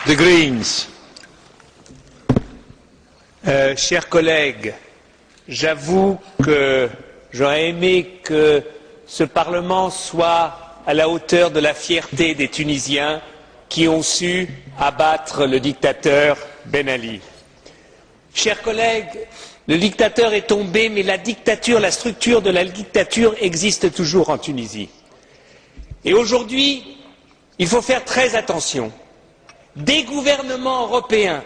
The Greens. Chers collègues, j'avoue que j'aurais aimé que ce Parlement soit à la hauteur de la fierté des Tunisiens qui ont su abattre le dictateur Ben Ali. Chers collègues, le dictateur est tombé, mais la dictature, la structure de la dictature existe toujours en Tunisie. Et aujourd'hui, il faut faire très attention. Des gouvernements européens,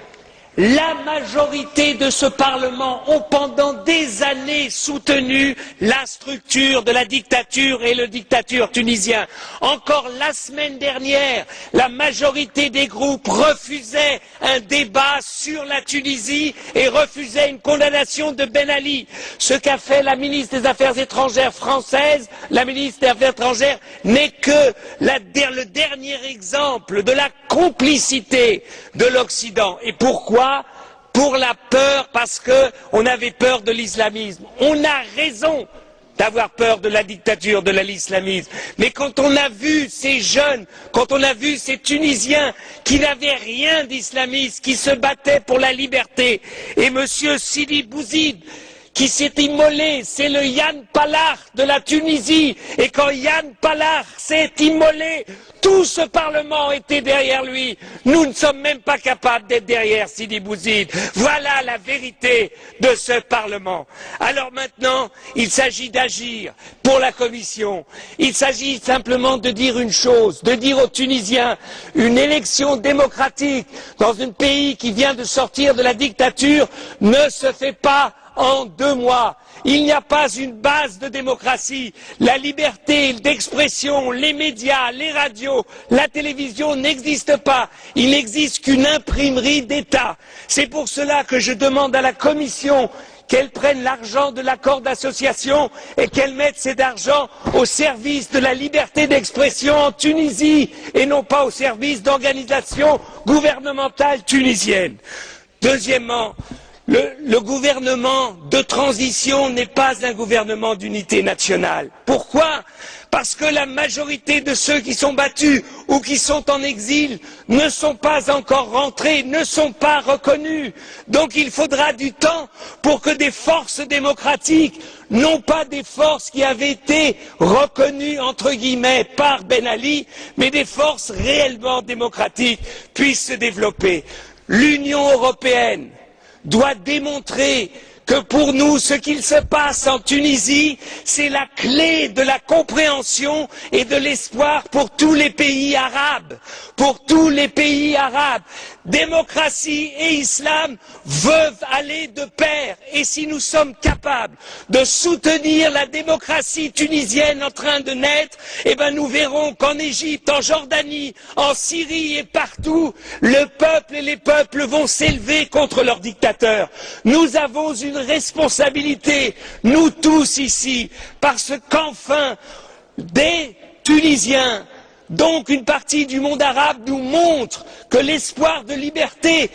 la majorité de ce Parlement ont pendant des années soutenu la structure de la dictature et le dictateur tunisien. Encore la semaine dernière, la majorité des groupes refusaient un débat sur la Tunisie et refusaient une condamnation de Ben Ali. Ce qu'a fait la ministre des Affaires étrangères française, la ministre des Affaires étrangères, n'est que le dernier exemple de la complicité de l'Occident. Et pourquoi? Pour la peur, parce qu'on avait peur de l'islamisme. On a raison d'avoir peur de la dictature, de l'islamisme. Mais quand on a vu ces jeunes, quand on a vu ces Tunisiens qui n'avaient rien d'islamiste, qui se battaient pour la liberté, et M. Sidi Bouzid, qui s'est immolé, c'est le Yann Palach de la Tunisie, et quand Yann Palach s'est immolé, tout ce Parlement était derrière lui. Nous ne sommes même pas capables d'être derrière Sidi Bouzid. Voilà la vérité de ce Parlement. Alors maintenant, il s'agit d'agir pour la Commission. Il s'agit simplement de dire une chose, de dire aux Tunisiens, une élection démocratique dans un pays qui vient de sortir de la dictature ne se fait pas en 2 mois. Il n'y a pas une base de démocratie. La liberté d'expression, les médias, les radios, la télévision n'existent pas. Il n'existe qu'une imprimerie d'État. C'est pour cela que je demande à la Commission qu'elle prenne l'argent de l'accord d'association et qu'elle mette cet argent au service de la liberté d'expression en Tunisie et non pas au service d'organisations gouvernementales tunisiennes. Deuxièmement, le gouvernement de transition n'est pas un gouvernement d'unité nationale. Pourquoi? Parce que la majorité de ceux qui sont battus ou qui sont en exil ne sont pas encore rentrés, ne sont pas reconnus. Donc il faudra du temps pour que des forces démocratiques, non pas des forces qui avaient été reconnues entre guillemets par Ben Ali, mais des forces réellement démocratiques puissent se développer. L'Union européenne doit démontrer que pour nous, ce qu'il se passe en Tunisie, c'est la clé de la compréhension et de l'espoir pour tous les pays arabes. Pour tous les pays arabes. Démocratie et islam veulent aller de pair. Et si nous sommes capables de soutenir la démocratie tunisienne en train de naître, eh ben nous verrons qu'en Égypte, en Jordanie, en Syrie et partout, le peuple et les peuples vont s'élever contre leurs dictateurs. Nous avons une responsabilité, nous tous ici, parce qu'enfin, des Tunisiens, donc une partie du monde arabe, nous montre que l'espoir de liberté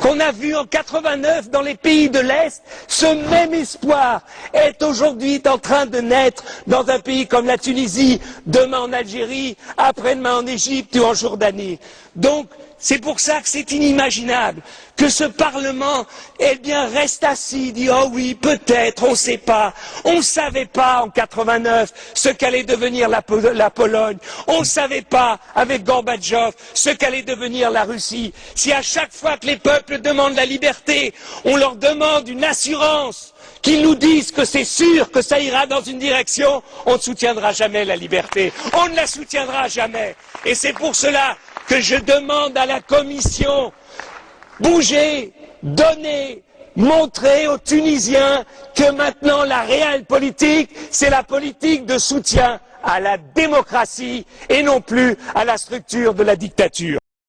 qu'on a vu en 89 dans les pays de l'Est, ce même espoir est aujourd'hui en train de naître dans un pays comme la Tunisie, demain en Algérie, après-demain en Égypte ou en Jordanie. Donc, c'est pour ça que c'est inimaginable que ce Parlement, eh bien, reste assis, dit oh oui, peut-être, on ne sait pas. On ne savait pas en 89 ce qu'allait devenir la Pologne. On ne savait pas avec Gorbatchev ce qu'allait devenir la Russie. Si à chaque fois que les peuples demandent la liberté, on leur demande une assurance, qu'ils nous disent que c'est sûr que ça ira dans une direction, on ne soutiendra jamais la liberté. On ne la soutiendra jamais. Et c'est pour cela que je demande à la Commission, bougez, donnez, montrez aux Tunisiens que maintenant la réelle politique, c'est la politique de soutien à la démocratie et non plus à la structure de la dictature.